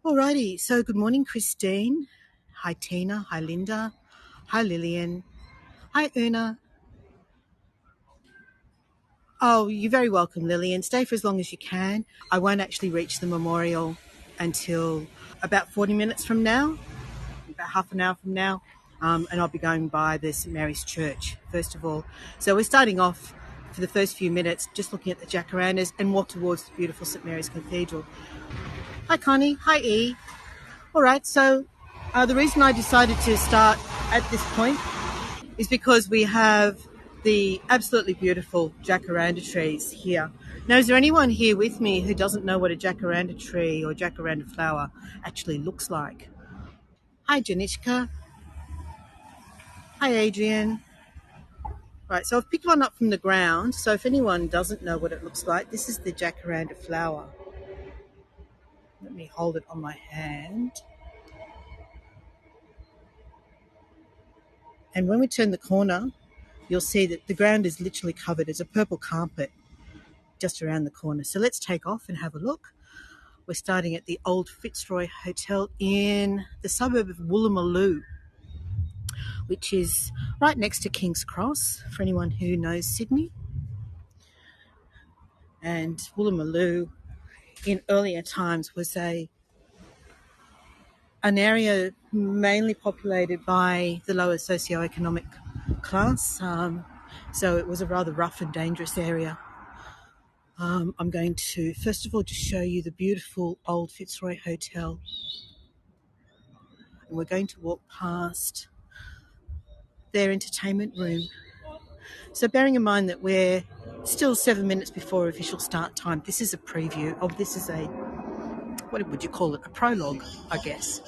Alrighty, so good morning, Christine. Hi, Tina. Hi, Linda. Hi, Lillian. Hi, Una. Oh, you're very welcome, Lillian. Stay for as long as you can. I won't actually reach the memorial until about 40 minutes from now, about half an hour from now, and I'll be going by the St Mary's Church, first of all. So we're starting off for the first few minutes just looking at the Jacarandas and walk towards the beautiful St Mary's Cathedral. Hi, Connie. Hi, E. All right, so the reason I decided to start at this point is because we have the absolutely beautiful jacaranda trees here. Now, is there anyone here with me who doesn't know what a jacaranda tree or jacaranda flower actually looks like? Hi, Janishka. Hi, Adrian. Right, so I've picked one up from the ground. So if anyone doesn't know what it looks like, this is the jacaranda flower. Let me hold it on my hand. And when we turn the corner, you'll see that the ground is literally covered. It's a purple carpet just around the corner. So let's take off and have a look. We're starting at the old Fitzroy Hotel in the suburb of Woolloomooloo, which is right next to King's Cross, for anyone who knows Sydney. And Woolloomooloo in earlier times was an area mainly populated by the lower socioeconomic class. So it was a rather rough and dangerous area. I'm going to, first of all, just show you the beautiful old Fitzroy Hotel. And we're going to walk past their entertainment room. So bearing in mind that we're still 7 minutes before official start time, this is a preview of, this is a, what would you call it? A prologue, I guess.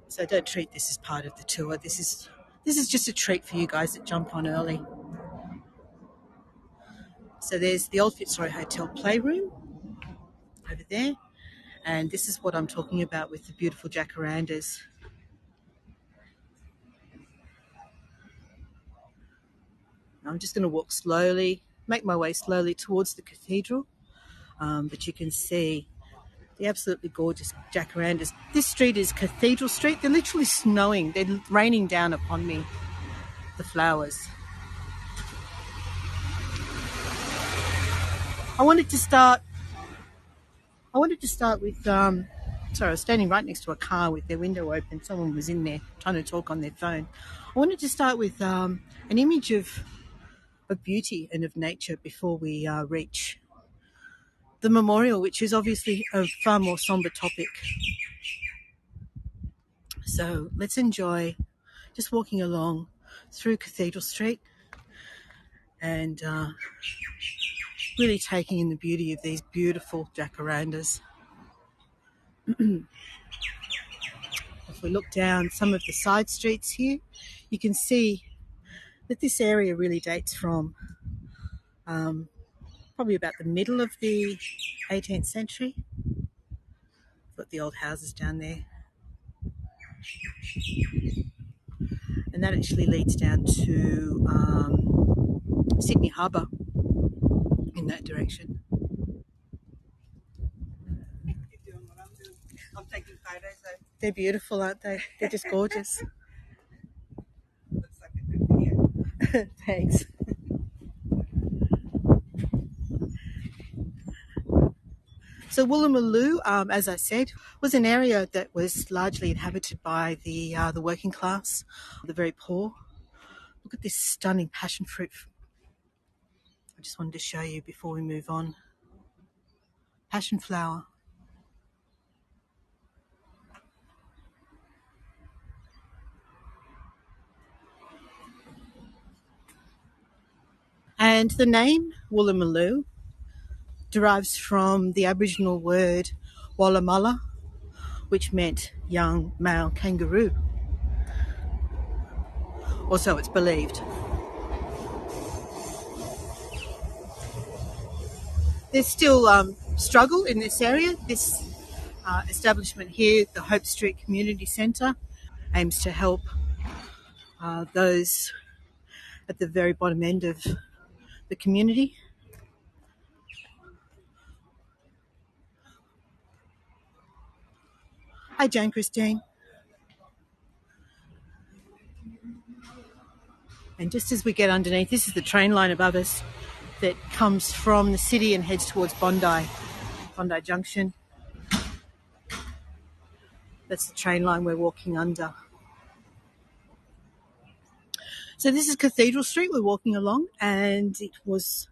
So don't treat this as part of the tour. This is just a treat for you guys that jump on early. So there's the old Fitzroy Hotel playroom over there. And this is what I'm talking about with the beautiful jacarandas. I'm just going to walk slowly, make my way slowly towards the cathedral. But you can see the absolutely gorgeous jacarandas. This street is Cathedral Street. They're literally snowing. They're raining down upon me, the flowers. I wanted to start with, sorry, I was standing right next to a car with their window open. Someone was in there trying to talk on their phone. I wanted to start with an image of beauty and of nature before we reach the memorial, which is obviously a far more somber topic. So let's enjoy just walking along through Cathedral Street and really taking in the beauty of these beautiful jacarandas. If we look down some of the side streets here, you can see that this area really dates from probably about the middle of the 18th century. Got the old houses down there. And that actually leads down to Sydney Harbour in that direction. I'm taking photos though. They're beautiful, aren't they? They're just gorgeous. Looks like a good video. Thanks. So Woolloomooloo, as I said, was an area that was largely inhabited by the working class, the very poor. Look at this stunning passion fruit. I just wanted to show you before we move on. Passion flower. And the name Woolloomooloo derives from the Aboriginal word Wallamalla, which meant young male kangaroo, or so it's believed. There's still struggle in this area. This establishment here, the Hope Street Community Centre, aims to help those at the very bottom end of the community. Hi, Jane Christine. And just as we get underneath, this is the train line above us that comes from the city and heads towards Bondi Junction. That's the train line we're walking under. So this is Cathedral Street we're walking along, and it was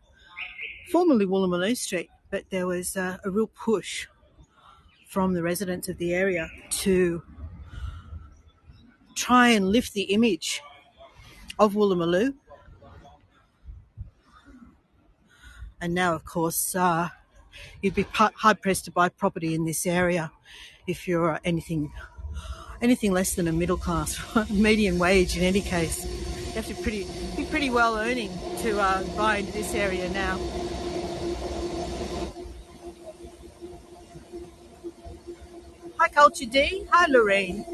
formerly Woolloomooloo Street, but there was a real push from the residents of the area to try and lift the image of Woolloomooloo. And now, of course, you'd be hard-pressed to buy property in this area if you're anything less than a middle class, median wage in any case. You have to be pretty well earning to buy into this area now. Hi, Culture D. Hi, Lorraine.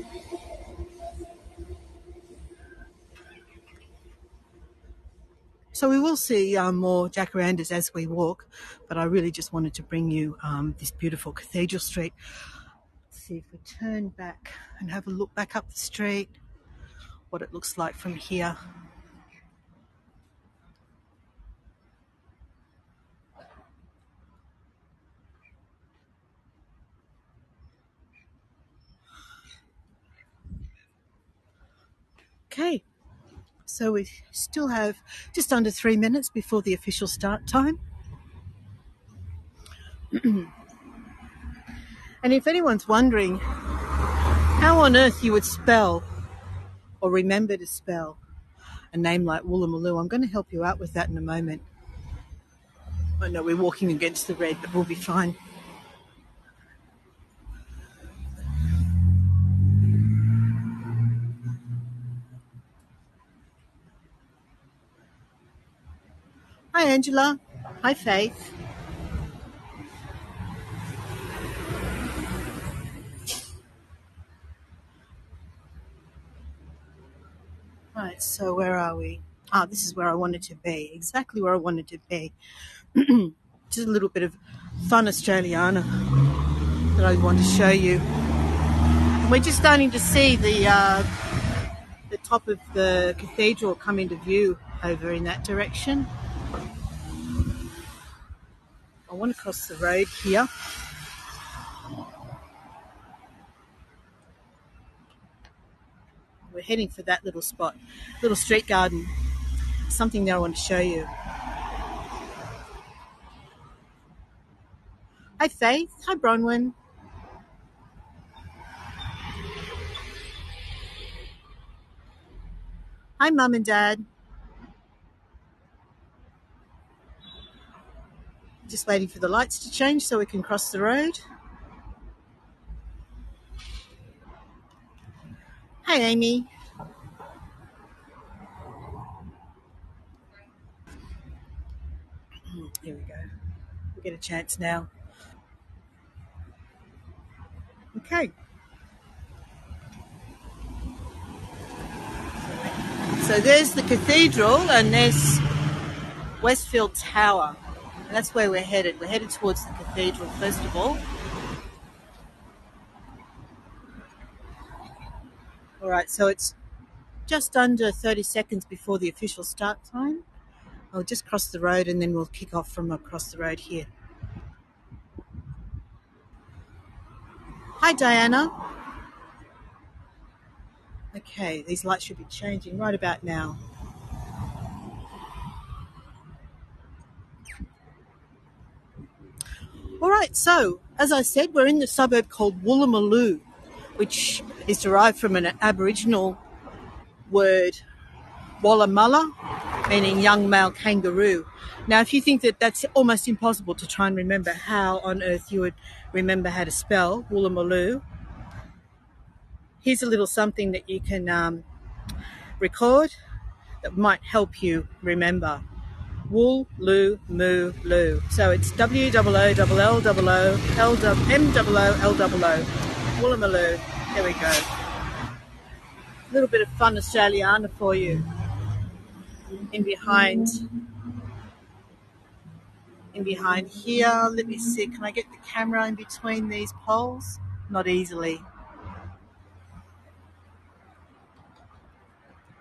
So we will see more jacarandas as we walk, but I really just wanted to bring you this beautiful Cathedral Street. Let's see if we turn back and have a look back up the street, what it looks like from here. Okay, so we still have just under 3 minutes before the official start time. And if anyone's wondering how on earth you would spell or remember to spell a name like Woolloomooloo, I'm going to help you out with that in a moment. I know we're walking against the red, but we'll be fine. Hi, Angela. Hi, Faith. Right, so where are we? This is where I wanted to be, exactly where I wanted to be. Just a little bit of fun Australiana that I want to show you. And we're just starting to see the top of the cathedral come into view over in that direction. I want to cross the road here. We're heading for that little spot, little street garden. Something that I want to show you. Hi, Faith. Hi, Bronwyn. Hi, Mum and Dad. Just waiting for the lights to change so we can cross the road. Hi, Amy. Here we go. We get a chance now. Okay. So there's the cathedral and there's Westfield Tower. And that's where we're headed. We're headed towards the cathedral first of all. All right, so it's just under 30 seconds before the official start time. I'll just cross the road and then we'll kick off from across the road here. Hi, Diana. Okay, these lights should be changing right about now. All right, so as I said, we're in the suburb called Woolloomooloo, which is derived from an Aboriginal word, Wallamalla, meaning young male kangaroo. Now, if you think that that's almost impossible to try and remember how on earth you would remember how to spell Woolloomooloo, here's a little something that you can record that might help you remember. Woolloomooloo. So it's WOOLLOOLLOOMOOLOO. Woolloomooloo. There we go. A little bit of fun Australiana for you. In behind here, let me see, can I get the camera in between these poles? Not easily.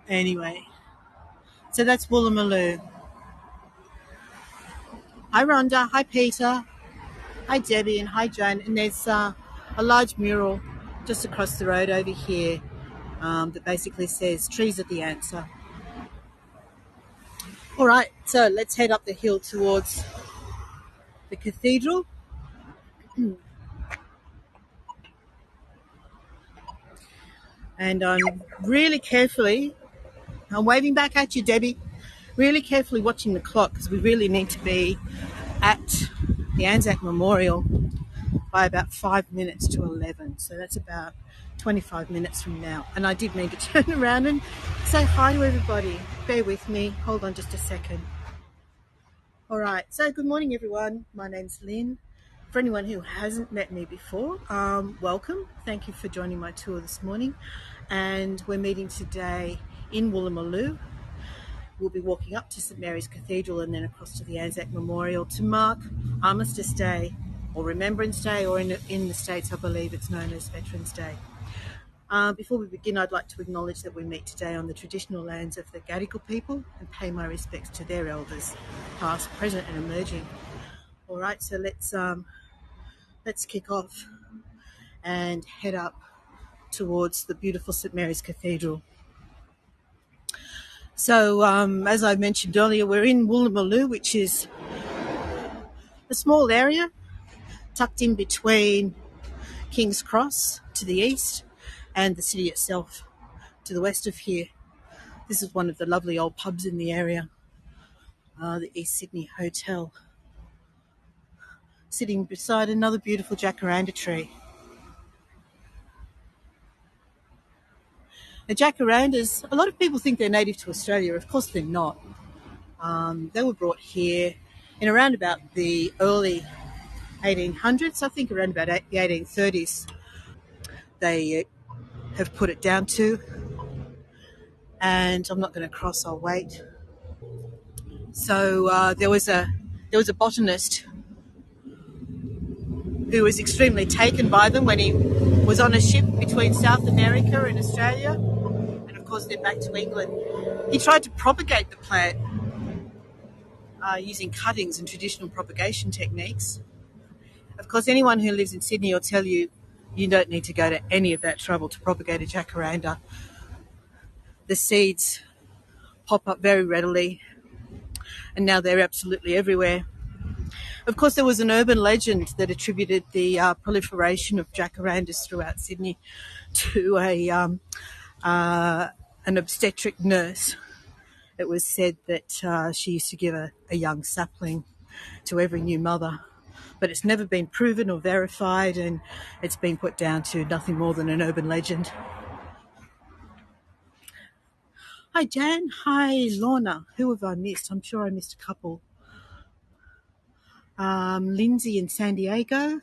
Anyway, so that's Woolloomooloo. Hi Rhonda, hi Peter, hi Debbie, and hi Jane. And there's a large mural just across the road over here that basically says trees are the answer. All right, so let's head up the hill towards the cathedral. And I'm waving back at you, Debbie, really carefully watching the clock because we really need to be at the ANZAC Memorial by about 5 minutes to 11. So that's about 25 minutes from now. And I did need to turn around and say hi to everybody. Bear with me. Hold on just a second. All right. So good morning, everyone. My name's Lynn. For anyone who hasn't met me before, welcome. Thank you for joining my tour this morning. And we're meeting today in Woolloomooloo. We'll be walking up to St Mary's Cathedral and then across to the ANZAC Memorial to mark Armistice Day or Remembrance Day, or in the States I believe it's known as Veterans Day. Before we begin, I'd like to acknowledge that we meet today on the traditional lands of the Gadigal people and pay my respects to their elders, past, present and emerging. All right, so let's kick off and head up towards the beautiful St Mary's Cathedral. So as I mentioned earlier, we're in Woolloomooloo, which is a small area tucked in between King's Cross to the east and the city itself to the west of here. This is one of the lovely old pubs in the area, the East Sydney Hotel, sitting beside another beautiful Jacaranda tree. The Jacarandas, a lot of people think they're native to Australia. Of course they're not. They were brought here in around about the early 1800s, I think around about the 1830s. They have put it down to, and I'm not going to cross, I'll wait. So there was a botanist who was extremely taken by them when he was on a ship between South America and Australia, and of course then back to England. He tried to propagate the plant using cuttings and traditional propagation techniques. Of course, anyone who lives in Sydney will tell you you don't need to go to any of that trouble to propagate a jacaranda. The seeds pop up very readily, and now they're absolutely everywhere. Of course, there was an urban legend that attributed the proliferation of jacarandas throughout Sydney to an obstetric nurse. It was said that she used to give a young sapling to every new mother, but it's never been proven or verified, and it's been put down to nothing more than an urban legend. Hi Jan, hi Lorna. Who have I missed? I'm sure I missed a couple. Lindsay in San Diego.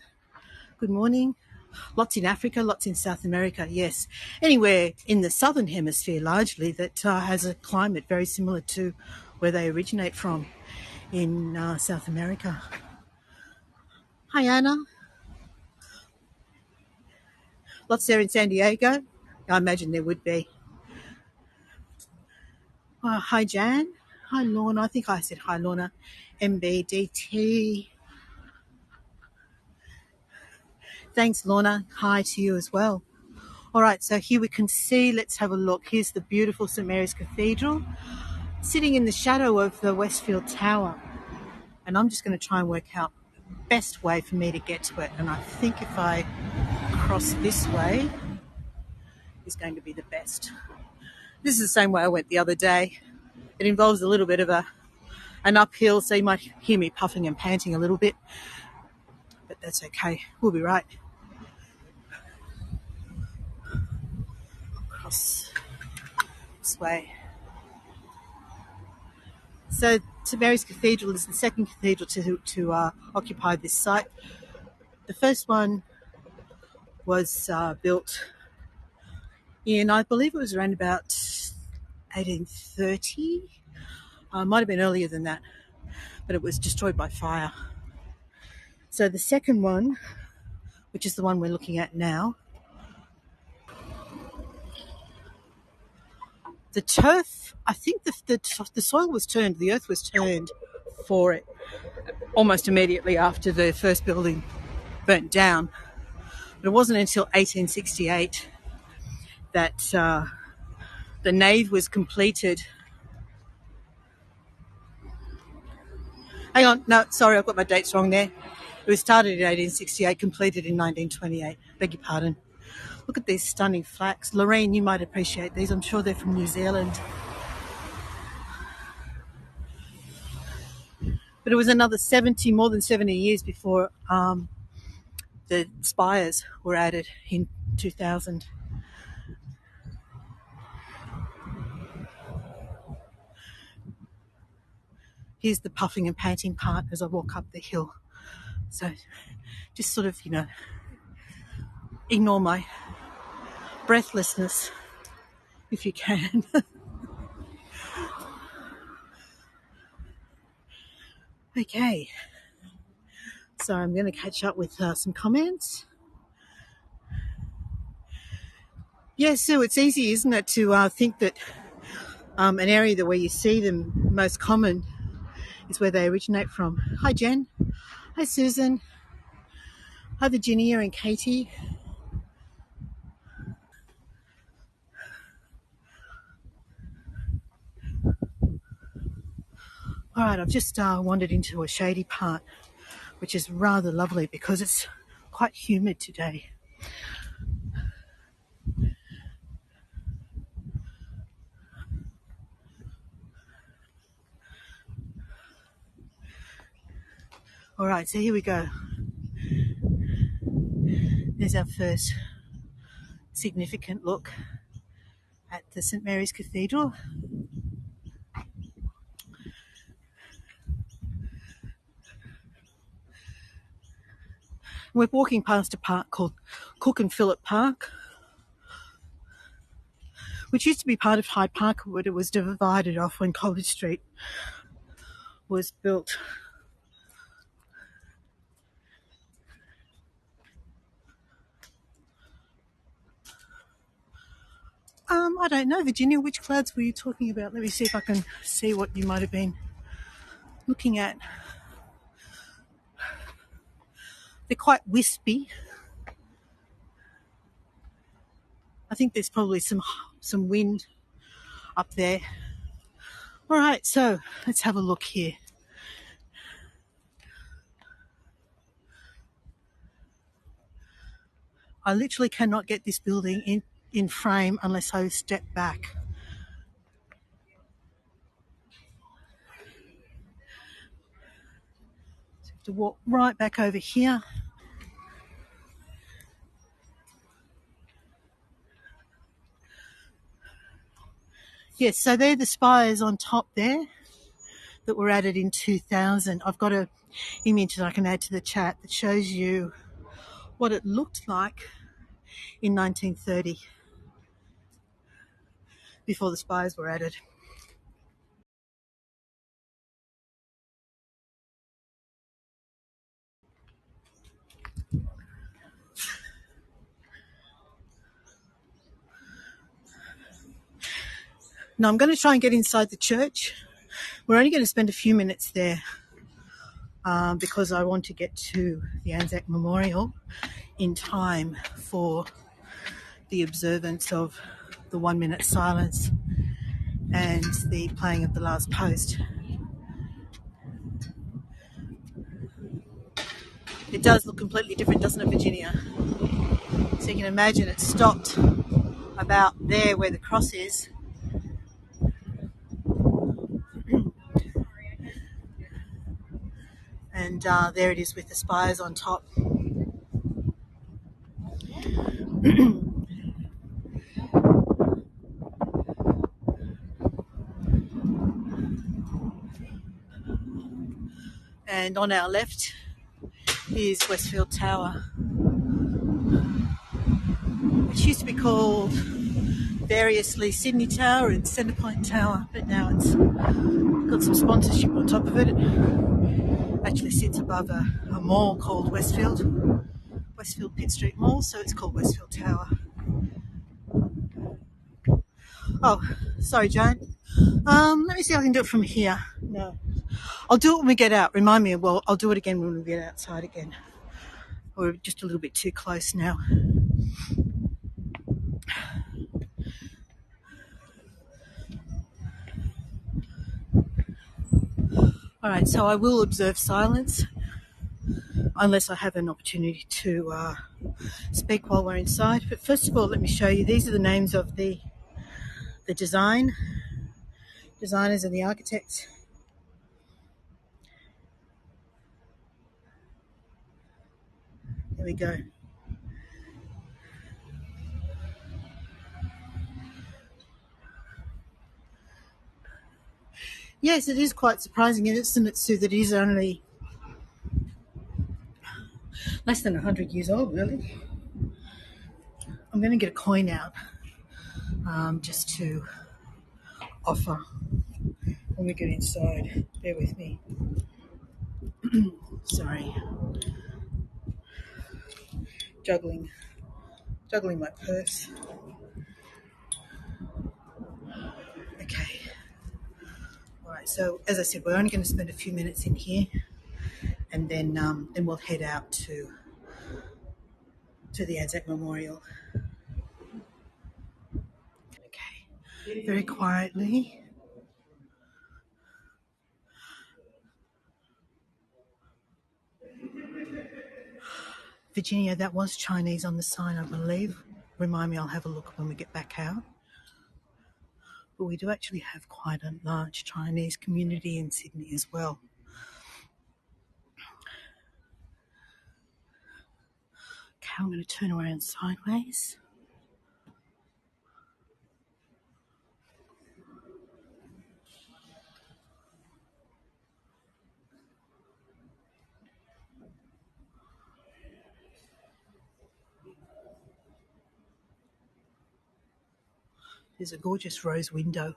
Good morning. Lots in Africa, lots in South America, yes. Anywhere in the southern hemisphere largely that has a climate very similar to where they originate from in South America. Hi Anna. Lots there in San Diego. I imagine there would be. Hi Jan. Hi Lorna. I think I said hi Lorna. MBDT. Thanks Lorna. Hi to you as well. All right, so here we can see, let's have a look. Here's the beautiful St Mary's Cathedral, sitting in the shadow of the Westfield Tower. And I'm just going to try and work out the best way for me to get to it. And I think if I cross this way is going to be the best. This is the same way I went the other day. It involves a little bit of an uphill, so you might hear me puffing and panting a little bit. But that's okay. We'll be right. Across this way. So St Mary's Cathedral is the second cathedral to occupy this site. The first one was built in, I believe it was around about 1830. Might have been earlier than that, but it was destroyed by fire. So the second one, which is the one we're looking at now, The turf, I think the soil was turned, the earth was turned for it almost immediately after the first building burnt down. But it wasn't until 1868 that the nave was completed. Hang on, no, sorry, I've got my dates wrong there. It was started in 1868, completed in 1928. Beg your pardon. Look at these stunning flags. Lorraine, you might appreciate these. I'm sure they're from New Zealand. But it was another more than 70 years before the spires were added in 2000. Here's the puffing and panting part as I walk up the hill. So just sort of, ignore my breathlessness if you can. Okay. So I'm going to catch up with some comments. Yeah, Sue, it's easy, isn't it, to think that an area where you see them most common is where they originate from. Hi, Jen. Hi, Susan. Hi, Virginia and Katie. All right, I've just wandered into a shady part, which is rather lovely because it's quite humid today. All right, so here we go. There's our first significant look at the St Mary's Cathedral. We're walking past a park called Cook and Phillip Park, which used to be part of Hyde Park, but it was divided off when College Street was built. I don't know, Virginia, which clouds were you talking about? Let me see if I can see what you might have been looking at. They're quite wispy. I think there's probably some wind up there. All right, so let's have a look here. I literally cannot get this building in frame unless I step back. So I have to walk right back over here. Yes, so they're the spires on top there that were added in 2000. I've got an image that I can add to the chat that shows you what it looked like in 1930 before the spires were added. Now I'm going to try and get inside the church. We're only going to spend a few minutes there because I want to get to the ANZAC Memorial in time for the observance of the 1 minute silence and the playing of the last post. It does look completely different, doesn't it, Virginia? So you can imagine it stopped about there where the cross is. And there it is with the spires on top. And on our left is Westfield Tower, which used to be called variously Sydney Tower and Centrepoint Tower, but now it's got some sponsorship on top of it. It actually sits above a mall called Westfield Pitt Street Mall, so it's called Westfield Tower. Oh, sorry, Joan. Let me see if I can do it from here. No. I'll do it when we get out. Remind me, well, I'll do it again when we get outside again. We're just a little bit too close now. All right, so I will observe silence unless I have an opportunity to speak while we're inside. But first of all, let me show you. These are the names of the designers and the architects. There we go. Yes, it is quite surprising, isn't it, Sue, that it is only less than 100 years old, really. I'm going to get a coin out just to offer when we get inside. Bear with me. Sorry. Juggling my purse. Okay. All right. So as I said, we're only going to spend a few minutes in here, and then we'll head out to the ANZAC Memorial. Okay. Very quietly. Virginia, that was Chinese on the sign, I believe. Remind me, I'll have a look when we get back out. But we do actually have quite a large Chinese community in Sydney as well. Okay, I'm going to turn around sideways. There's a gorgeous rose window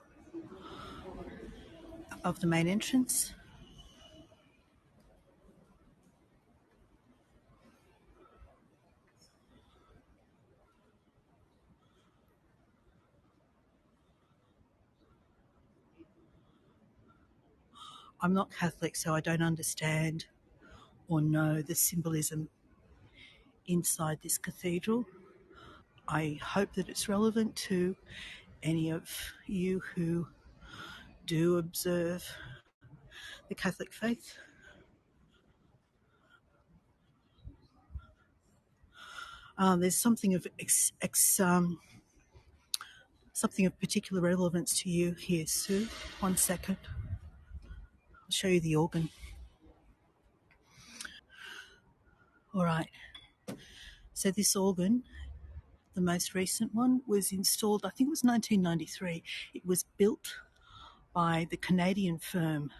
above the main entrance. I'm not Catholic, so I don't understand or know the symbolism inside this cathedral. I hope that it's relevant to any of you who do observe the Catholic faith. There's something of something of particular relevance to you here, Sue. 1 second. I'll show you the organ. All right. So this organ, the most recent one, was installed, I think it was 1993. It was built by the Canadian firm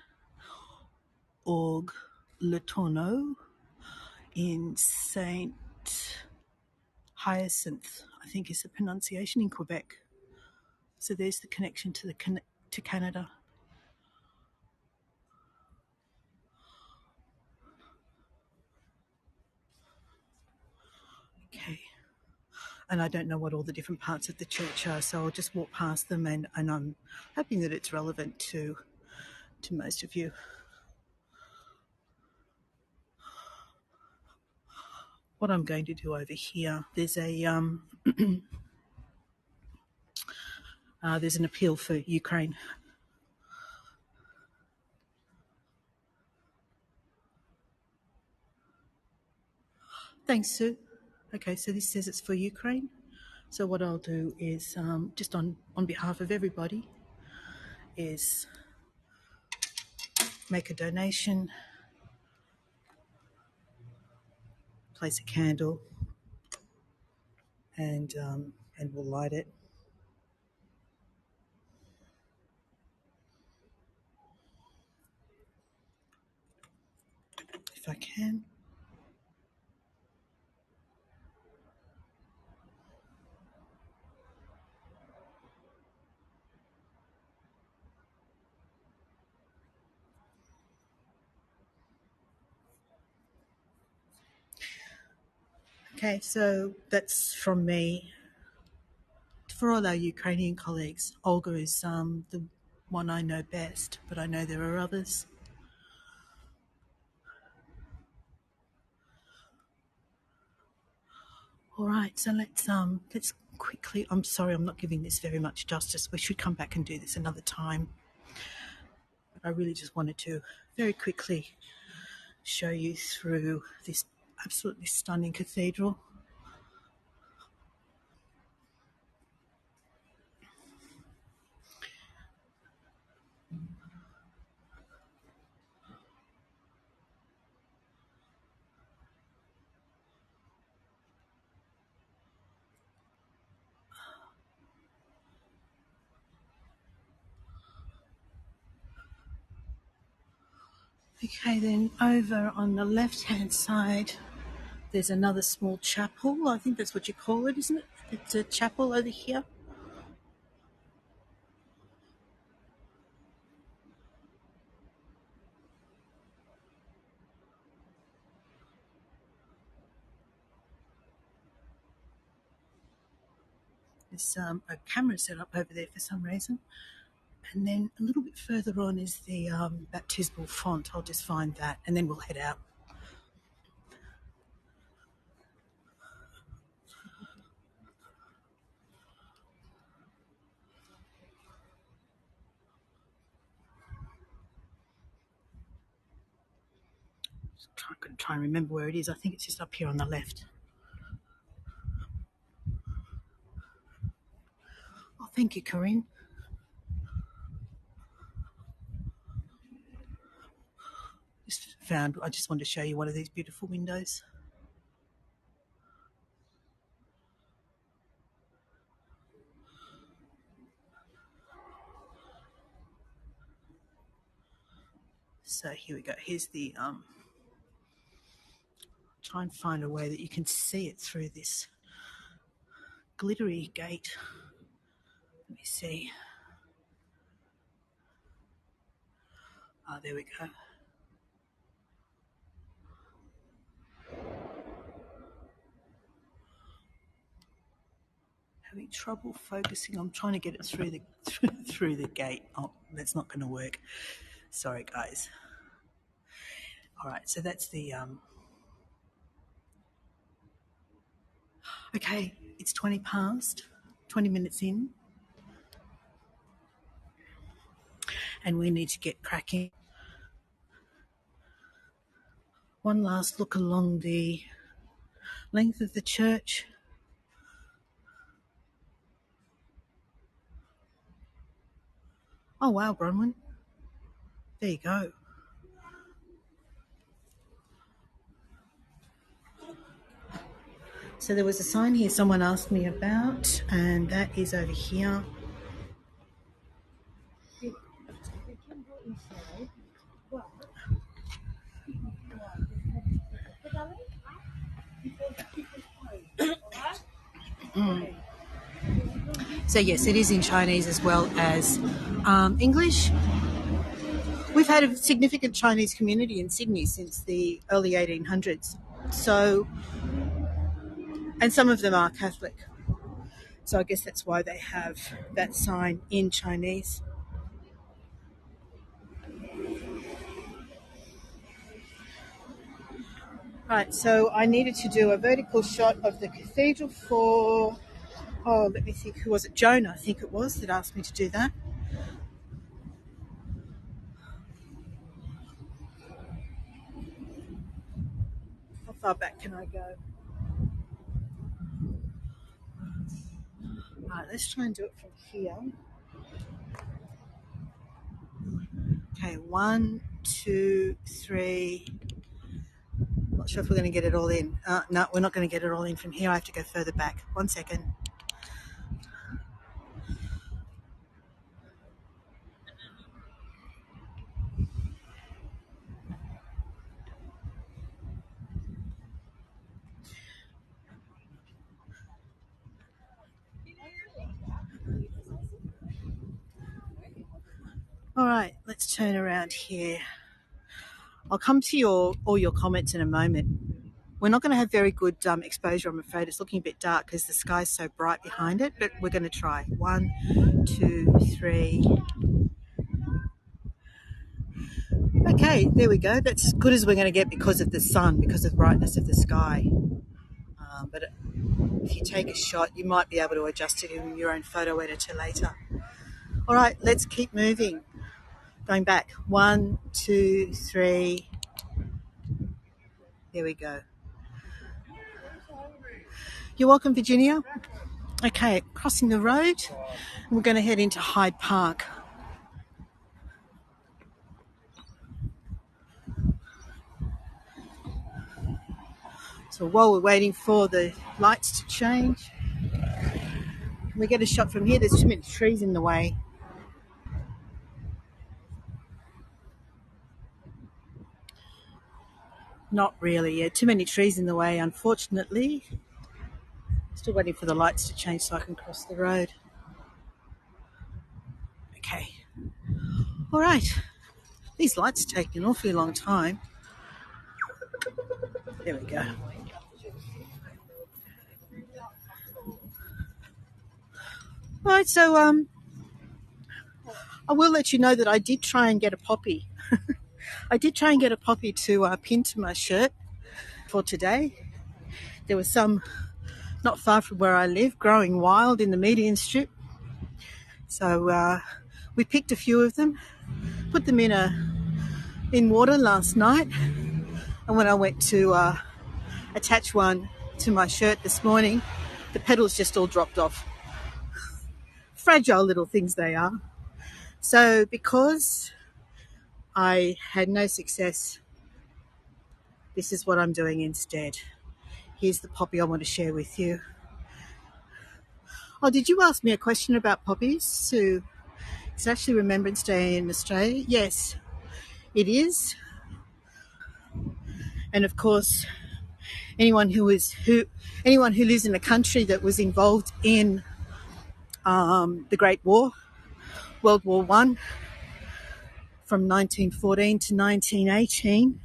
Org Le Tourneau in St Hyacinthe, I think is the pronunciation, in Quebec. So there's the connection to Canada. Okay. And I don't know what all the different parts of the church are, so I'll just walk past them, and I'm hoping that it's relevant to most of you. What I'm going to do over here, there's there's an appeal for Ukraine. Thanks, Sue. Okay, so this says it's for Ukraine. So what I'll do is, just on behalf of everybody, is make a donation, place a candle, and we'll light it. If I can. Okay, so that's from me for all our Ukrainian colleagues, Olga is the one I know best, but I know there are others. All right, so let's quickly. I'm sorry, I'm not giving this very much justice. We should come back and do this another time. But I really just wanted to very quickly show you through this absolutely stunning cathedral. Okay, then over on the left-hand side, there's another small chapel. I think that's what you call it, isn't it? It's a chapel over here. There's a camera set up over there for some reason. And then a little bit further on is the baptismal font. I'll just find that and then we'll head out. Try and remember where it is. I think it's just up here on the left. Oh, thank you, Corinne. I just wanted to show you one of these beautiful windows. So here we go. Here's the try and find a way that you can see it through this glittery gate. Let me see. Oh, there we go. Having trouble focusing. I'm trying to get it through the gate. Oh, that's not going to work. Sorry, guys. All right, so that's the okay, it's 20 past, 20 minutes in, and we need to get cracking. One last look along the length of the church. Oh, wow, Bronwyn. There you go. So there was a sign here someone asked me about, and that is over here. So yes, it is in Chinese as well as English. We've had a significant Chinese community in Sydney since the early 1800s. So, and some of them are Catholic. So I guess that's why they have that sign in Chinese. Right, so I needed to do a vertical shot of the cathedral for, let me think, who was it? Joan, I think it was, that asked me to do that. How far back can I go? Right, let's try and do it from here. Okay, 1, 2, 3. Not sure if we're going to get it all in. No, we're not going to get it all in from here. I have to go further back. 1 second. All right, let's turn around here. I'll come to all your comments in a moment. We're not going to have very good exposure, I'm afraid. It's looking a bit dark because the sky's so bright behind it, but we're going to try. 1, 2, 3. Okay, there we go. That's as good as we're going to get because of the sun, because of the brightness of the sky. But if you take a shot, you might be able to adjust it in your own photo editor later. All right, let's keep moving. Going back. 1, 2, 3. There we go. You're welcome, Virginia. Okay, crossing the road. We're going to head into Hyde Park. So while we're waiting for the lights to change, we get a shot from here. There's too many trees in the way. Not really, yeah. Too many trees in the way, unfortunately. Still waiting for the lights to change so I can cross the road. Okay. All right. These lights take an awfully long time. There we go. All right, so I will let you know that I did try and get a poppy. I did try and get a poppy to pin to my shirt for today. There was some not far from where I live, growing wild in the median strip. So we picked a few of them, put them in water last night, and when I went to attach one to my shirt this morning, the petals just all dropped off. Fragile little things they are. So because I had no success, this is what I'm doing instead. Here's the poppy I want to share with you. Oh, did you ask me a question about poppies, Sue? It's actually Remembrance Day in Australia. Yes, it is. And of course, anyone who lives in a country that was involved in the Great War, World War I, from 1914 to 1918,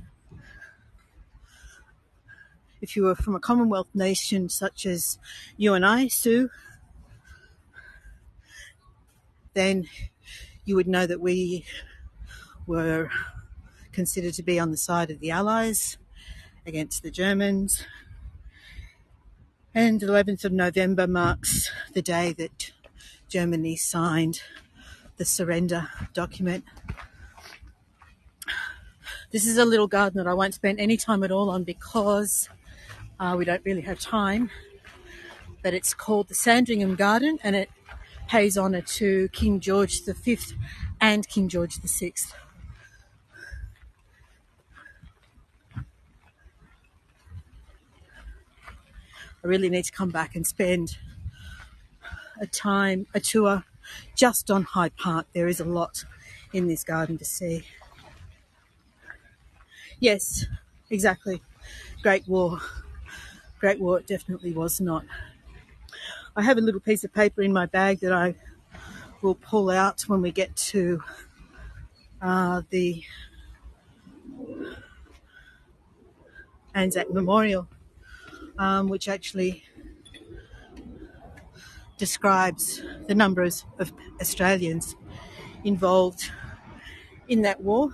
if you were from a Commonwealth nation such as you and I, Sue, then you would know that we were considered to be on the side of the Allies against the Germans. And the 11th of November marks the day that Germany signed the surrender document. This is a little garden that I won't spend any time at all on because we don't really have time. But it's called the Sandringham Garden, and it pays honour to King George V and King George VI. I really need to come back and spend a tour just on Hyde Park. There is a lot in this garden to see. Yes, exactly. Great War. Great War, it definitely was not. I have a little piece of paper in my bag that I will pull out when we get to the ANZAC Memorial, which actually describes the numbers of Australians involved in that war.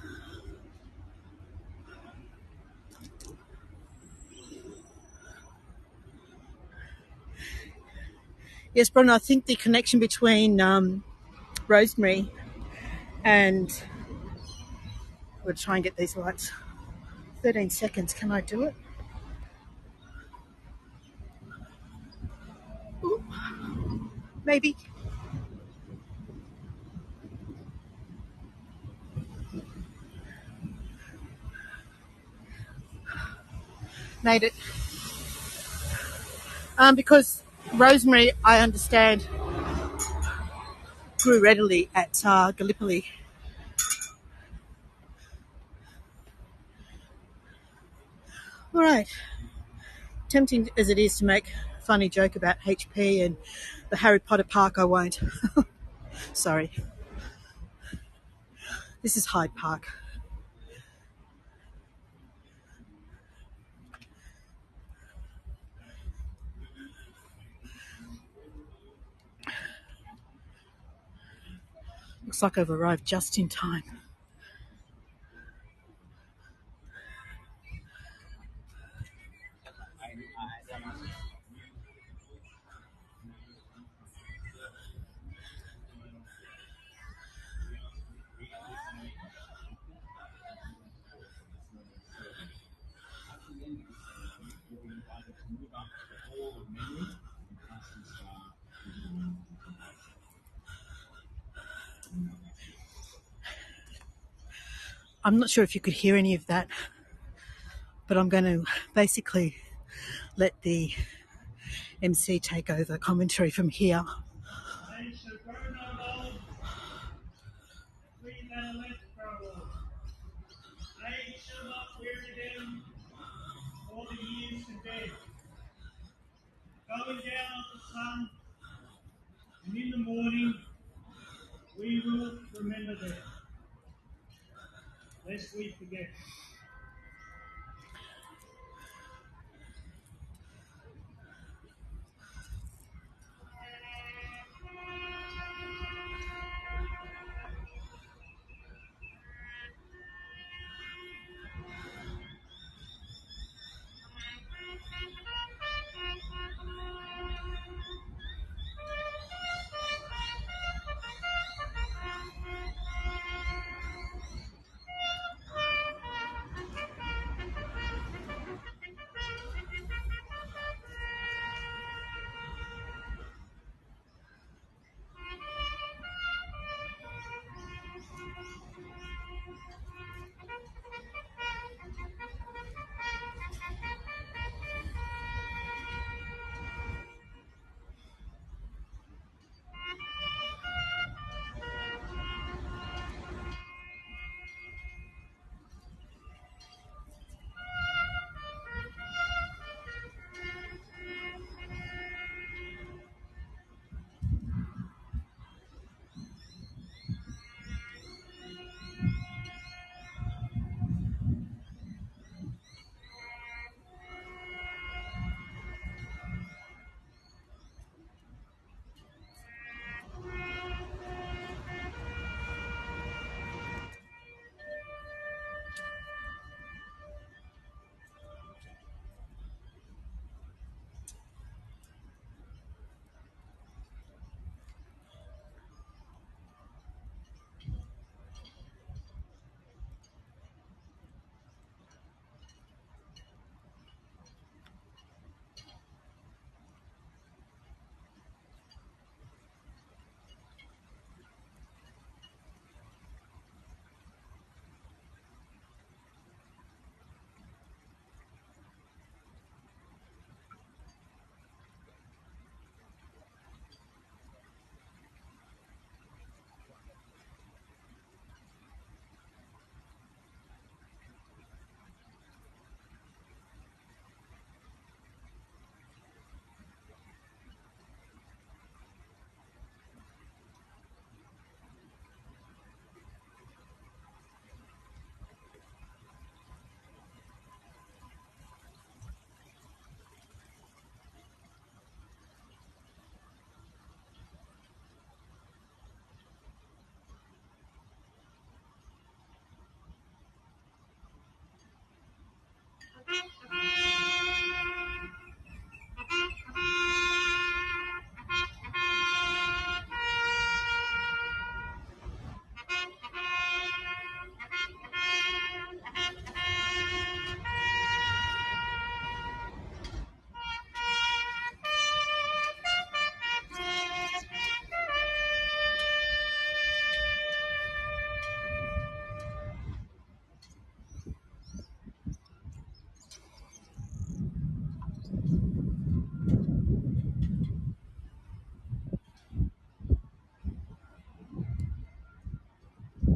Yes, Bron, I think the connection between Rosemary and... We'll try and get these lights. 13 seconds, can I do it? Ooh, maybe. Made it. Because rosemary, I understand, grew readily at Gallipoli. All right. Tempting as it is to make a funny joke about HP and the Harry Potter park, I won't. Sorry. This is Hyde Park. like I've arrived just in time. I'm not sure if you could hear any of that, but I'm going to basically let the MC take over commentary from here. All the years to bed, going down of the sun, and in the morning we will remember them, lest we forget.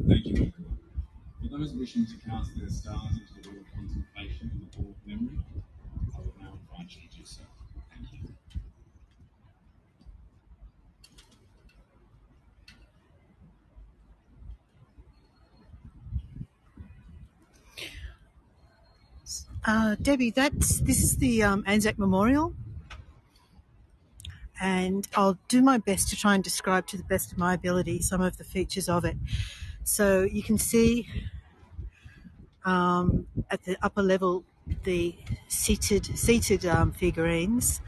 Thank you, everyone. For those wishing to cast their stars into the real contemplation in the hall of memory, I would now invite you to do so. Thank you. Debbie, this is the ANZAC Memorial, and I'll do my best to try and describe to the best of my ability some of the features of it. So you can see at the upper level the seated figurines.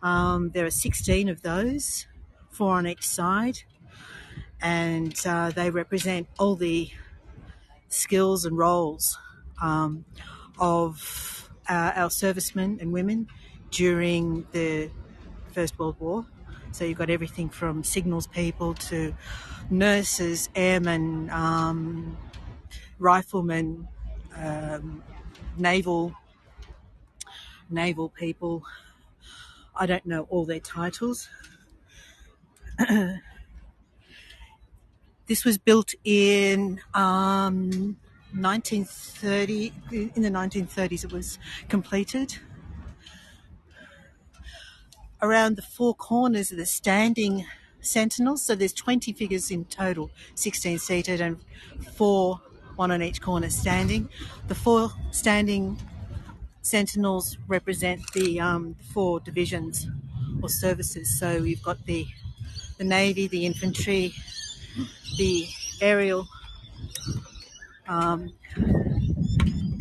There are 16 of those, 4 on each side, and they represent all the skills and roles of our servicemen and women during the First World War. So you've got everything from signals people to nurses, airmen, riflemen, naval people. I don't know all their titles. This was built in 1930. In the 1930s, it was completed. Around the 4 corners are the standing sentinels. So there's 20 figures in total, 16 seated and 4, 1 on each corner standing. The 4 standing sentinels represent the 4 divisions or services. So you've got the Navy, the infantry, the aerial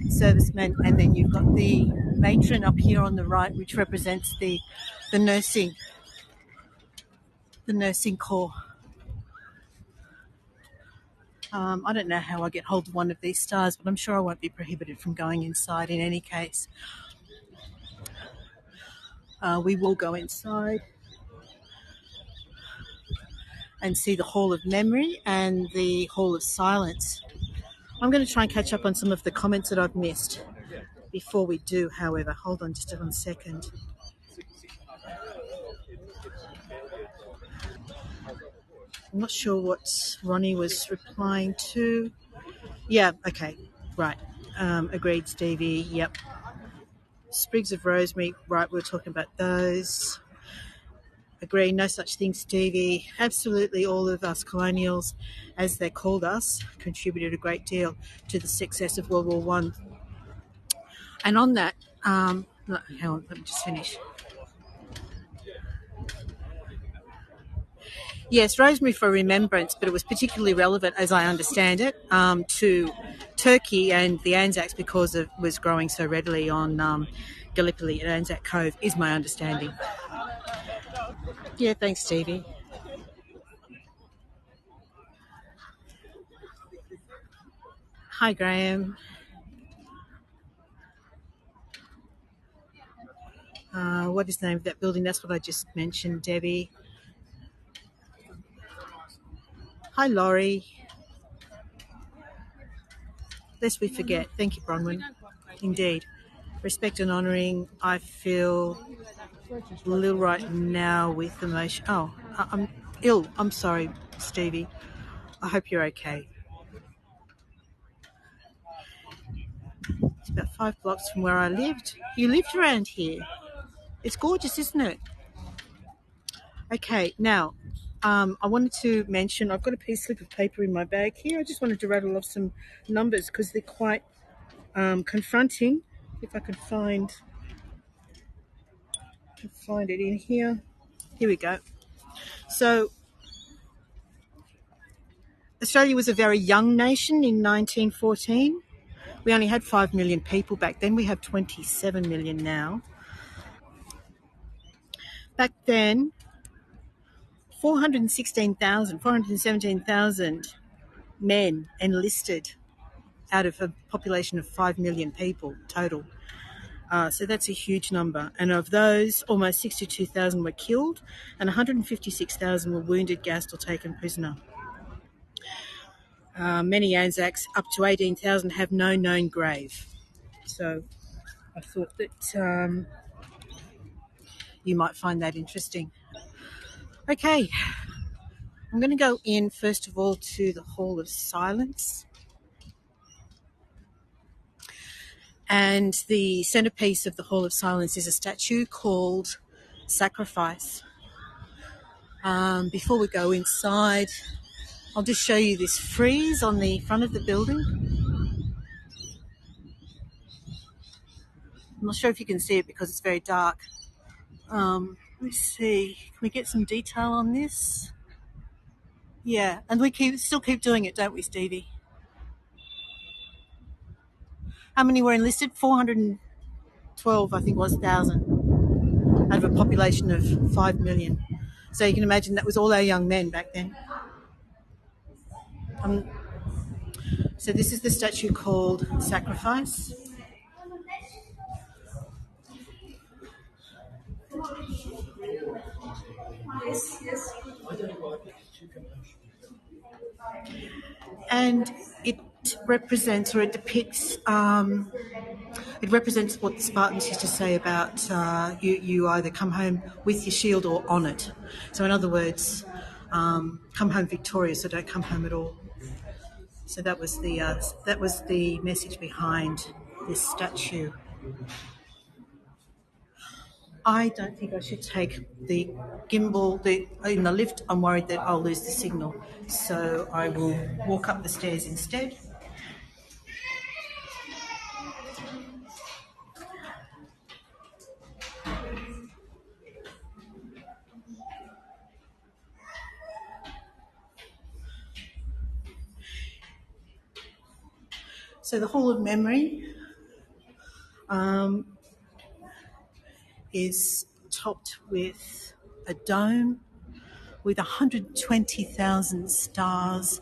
servicemen, and then you've got the matron up here on the right, which represents the nursing corps. I don't know how I get hold of one of these stars, but I'm sure I won't be prohibited from going inside in any case. We will go inside and see the Hall of Memory and the Hall of Silence. I'm going to try and catch up on some of the comments that I've missed before we do, however. Hold on just 1 second. I'm not sure what Ronnie was replying to. Yeah, okay, right. Agreed, Stevie, yep. Sprigs of rosemary, right, we were talking about those. Agree, no such thing, Stevie. Absolutely all of us colonials, as they're called us, contributed a great deal to the success of World War One. And on that, hang on, let me just finish. Yes, rosemary for remembrance, but it was particularly relevant, as I understand it, to Turkey and the ANZACs because it was growing so readily on Gallipoli at ANZAC Cove, is my understanding. Yeah, thanks, Stevie. Hi, Graham. What is the name of that building? That's what I just mentioned, Debbie. Hi, Laurie. Lest we forget. Thank you, Bronwyn. Indeed. Respect and honouring. I feel a little right now with emotion. Oh, I'm ill. I'm sorry, Stevie. I hope you're okay. It's about 5 blocks from where I lived. You lived around here. It's gorgeous, isn't it? Okay, now, I wanted to mention, I've got a slip of paper in my bag here. I just wanted to rattle off some numbers because they're quite confronting. If I could find it in here. Here we go. So, Australia was a very young nation in 1914. We only had 5 million people back then. We have 27 million now. Back then, 417,000 men enlisted out of a population of 5 million people total. So that's a huge number. And of those, almost 62,000 were killed and 156,000 were wounded, gassed or taken prisoner. Many ANZACs, up to 18,000, have no known grave. So I thought that you might find that interesting. Okay, I'm going to go in first of all to the Hall of Silence. And the centerpiece of the Hall of Silence is a statue called Sacrifice. Before we go inside, I'll just show you this frieze on the front of the building. I'm not sure if you can see it because it's very dark. Let me see. Can we get some detail on this? Yeah, and we still keep doing it, don't we, Stevie? How many were enlisted? 412, I think, was 1,000 out of a population of 5 million. So you can imagine that was all our young men back then. So this is the statue called Sacrifice. And it represents, or it depicts, it represents what the Spartans used to say about you either come home with your shield or on it. So in other words, come home victorious or don't come home at all. So that was the message behind this statue. I don't think I should take the gimbal in the lift. I'm worried that I'll lose the signal. So I will walk up the stairs instead. So the Hall of Memory is topped with a dome with 120,000 stars.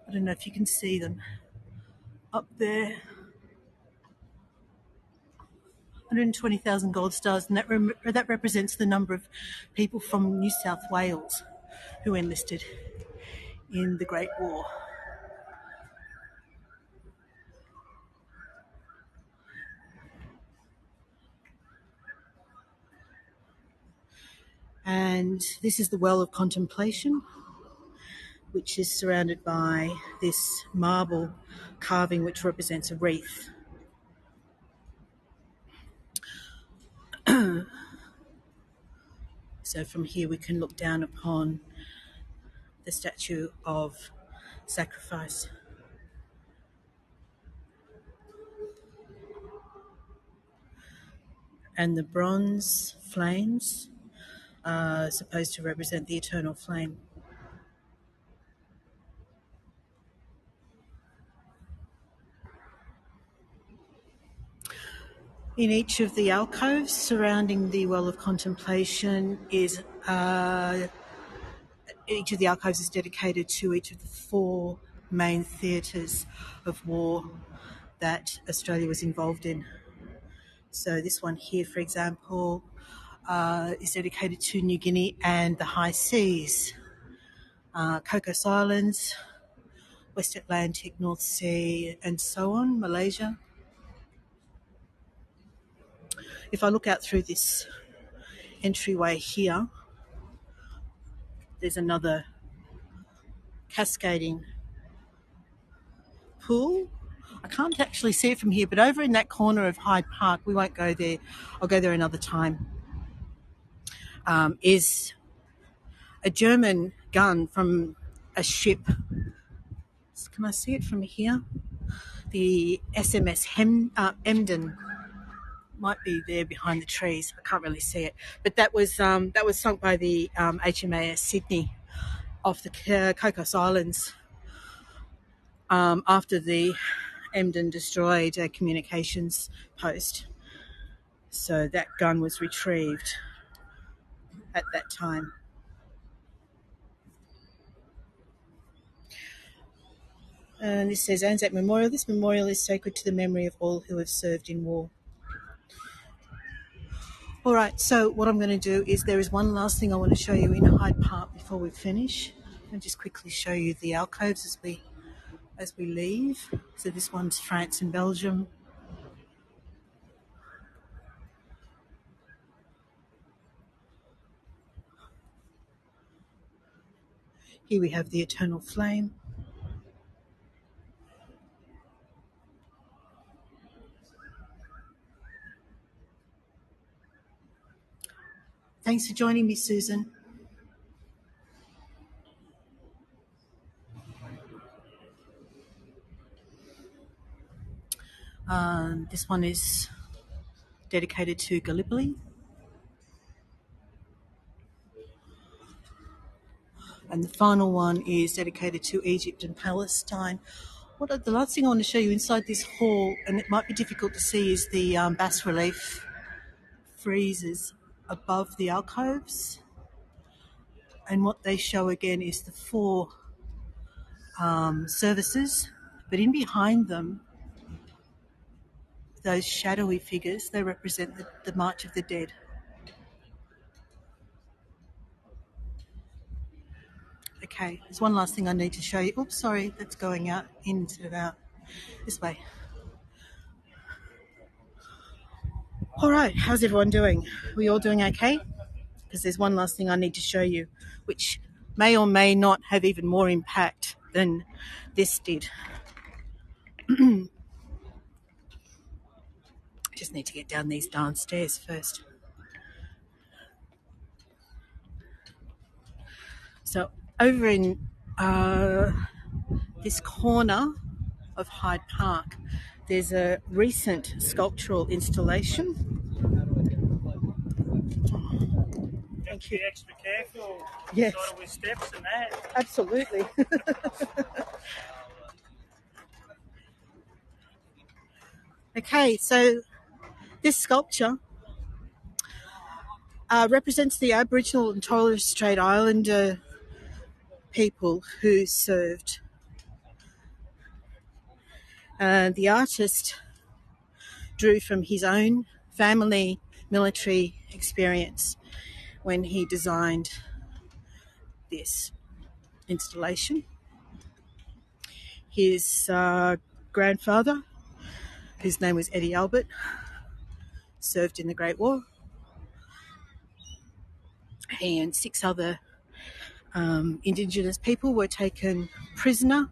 I don't know if you can see them up there. 120,000 gold stars, and that represents the number of people from New South Wales who enlisted in the Great War. And this is the Well of Contemplation, which is surrounded by this marble carving which represents a wreath. So from here we can look down upon the statue of Sacrifice. And the bronze flames are supposed to represent the eternal flame. In each of the alcoves surrounding the Well of Contemplation is each of the alcoves is dedicated to each of the 4 main theatres of war that Australia was involved in. So this one here, for example, is dedicated to New Guinea and the high seas, Cocos Islands, West Atlantic, North Sea, and so on, Malaysia. If I look out through this entryway here, there's another cascading pool. I can't actually see it from here, but over in that corner of Hyde Park, we won't go there, I'll go there another time, is a German gun from a ship. Can I see it from here? The SMS Emden might be there behind the trees. I can't really see it, but that was sunk by the HMAS Sydney off the Cocos Islands after the Emden destroyed a communications post. So that gun was retrieved at that time. And this says ANZAC Memorial. This memorial is sacred to the memory of all who have served in war. All right, so what I'm going to do is there is one last thing I want to show you in Hyde Park before we finish. I'll just quickly show you the alcoves as we leave. So this one's France and Belgium. Here we have the eternal flame. Thanks for joining me, Susan. This one is dedicated to Gallipoli. And the final one is dedicated to Egypt and Palestine. The last thing I want to show you inside this hall, and it might be difficult to see, is the bas-relief friezes above the alcoves. And what they show again is the four services, but in behind them, those shadowy figures, they represent the March of the Dead. Okay, there's one last thing I need to show you. Oops, sorry, that's going out instead of out this way. All right, how's everyone doing? Are we all doing okay? Because there's one last thing I need to show you, which may or may not have even more impact than this did. Just need to get down these darn stairs first. So over in this corner of Hyde Park, there's a recent sculptural installation. Thank you. Be extra careful. Yes. Sort of with steps and that. Absolutely. Okay, so this sculpture represents the Aboriginal and Torres Strait Islander people who served. The artist drew from his own family military experience when he designed this installation. His grandfather, whose name was Eddie Albert, served in the Great War. He and 6 other Indigenous people were taken prisoner.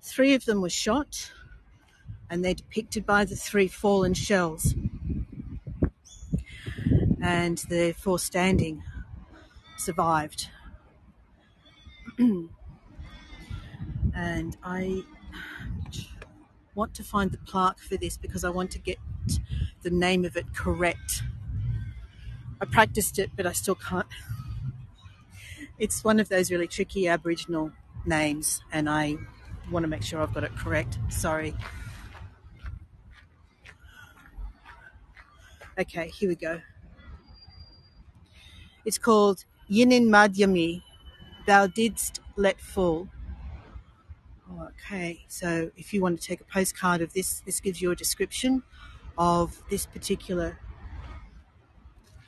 3 of them were shot, and they're depicted by the 3 fallen shells. And the 4 standing survived. And I want to find the plaque for this because I want to get the name of it correct. I practiced it, but I still can't. It's one of those really tricky Aboriginal names, and I want to make sure I've got it correct. Sorry. Okay, here we go. It's called Yinin Madhyami, Thou Didst Let Fall. Okay, so if you want to take a postcard of this, this gives you a description of this particular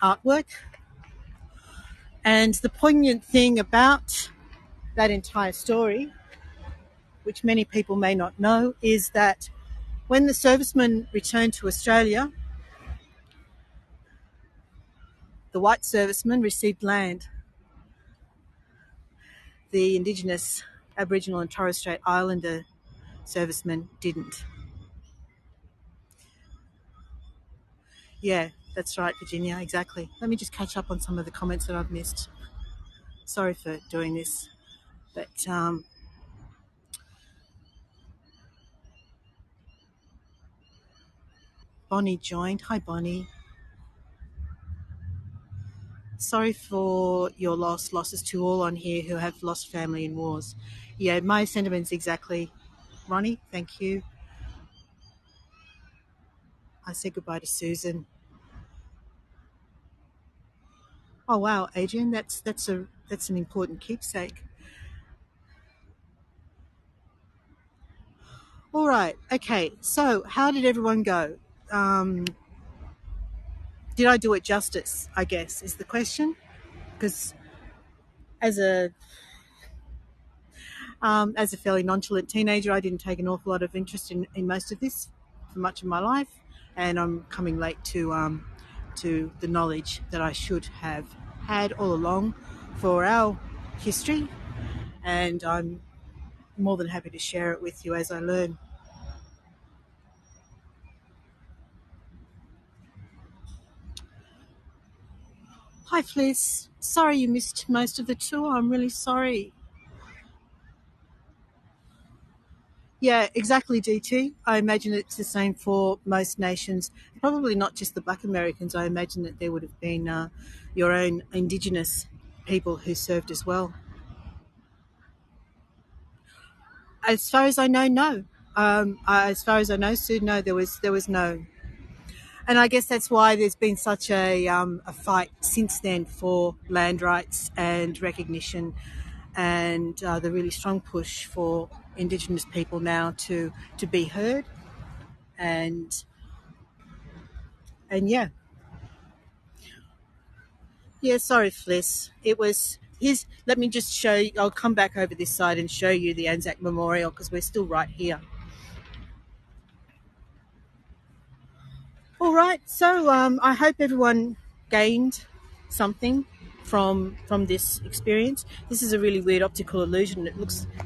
artwork. And the poignant thing about that entire story, which many people may not know, is that when the servicemen returned to Australia, the white servicemen received land. The Indigenous, Aboriginal and Torres Strait Islander servicemen didn't. Yeah, that's right, Virginia, exactly. Let me just catch up on some of the comments that I've missed. Sorry for doing this, but Bonnie joined. Hi, Bonnie. Sorry for your losses to all on here who have lost family in wars. Yeah, my sentiments exactly. Ronnie, thank you. I said goodbye to Susan. Oh wow, Adrian, that's an important keepsake. All right, okay. So how did everyone go? Did I do it justice? I guess is the question. Because as a fairly nonchalant teenager, I didn't take an awful lot of interest in most of this for much of my life, and I'm coming late to the knowledge that I should have had all along for our history, and I'm more than happy to share it with you as I learn. Hi, Fliss. Sorry you missed most of the tour. I'm really sorry. Yeah, exactly, DT. I imagine it's the same for most nations. Probably not just the Black Americans. I imagine that there would have been your own Indigenous people who served as well. As far as I know, no. As far as I know, Sue, no, there was no. And I guess that's why there's been such a fight since then for land rights and recognition, and the really strong push for Indigenous people now to be heard, and yeah. Yeah, sorry, Fliss. It was his. Let me just show you. I'll come back over this side and show you the ANZAC Memorial because we're still right here. All right. So I hope everyone gained something from this experience. This is a really weird optical illusion.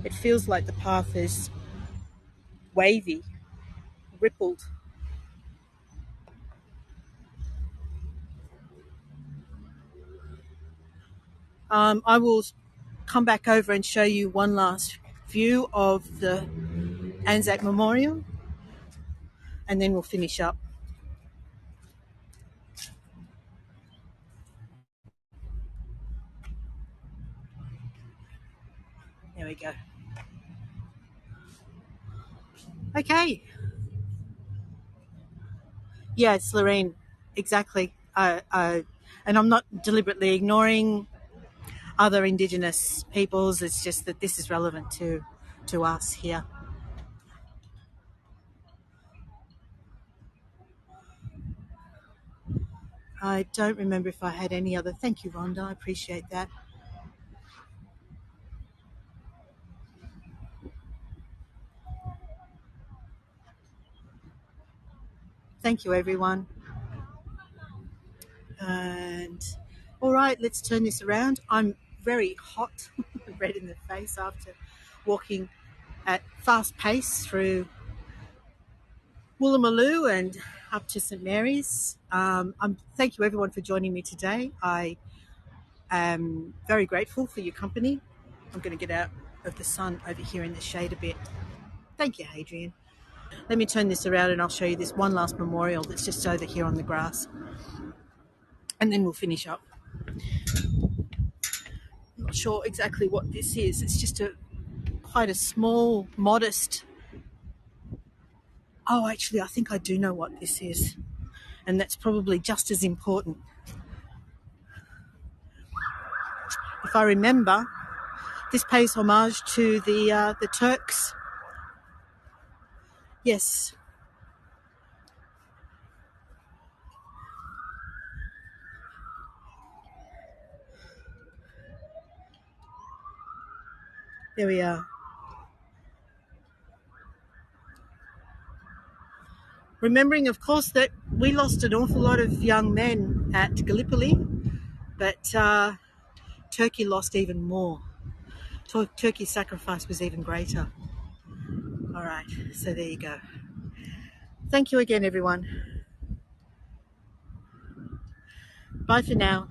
It feels like the path is wavy, rippled. I will come back over and show you one last view of the ANZAC Memorial, and then we'll finish up. There we go. Okay. Yeah, it's Lorraine. Exactly. And I'm not deliberately ignoring other Indigenous peoples. It's just that this is relevant to us here. I don't remember if I had any other. Thank you, Rhonda. I appreciate that. Thank you, everyone. And all right, let's turn this around. I'm very hot, red in the face after walking at fast pace through Woolloomooloo and up to St Mary's. Thank you, everyone, for joining me today. I am very grateful for your company. I'm going to get out of the sun over here in the shade a bit. Thank you, Hadrian. Let me turn this around and I'll show you this one last memorial that's just over here on the grass. And then we'll finish up. I'm not sure exactly what this is. It's just quite a small, modest... Oh, actually, I think I do know what this is. And that's probably just as important. If I remember, this pays homage to the Turks. Yes. There we are. Remembering, of course, that we lost an awful lot of young men at Gallipoli, but Turkey lost even more. Turkey's sacrifice was even greater. All right, so there you go. Thank you again, everyone. Bye for now.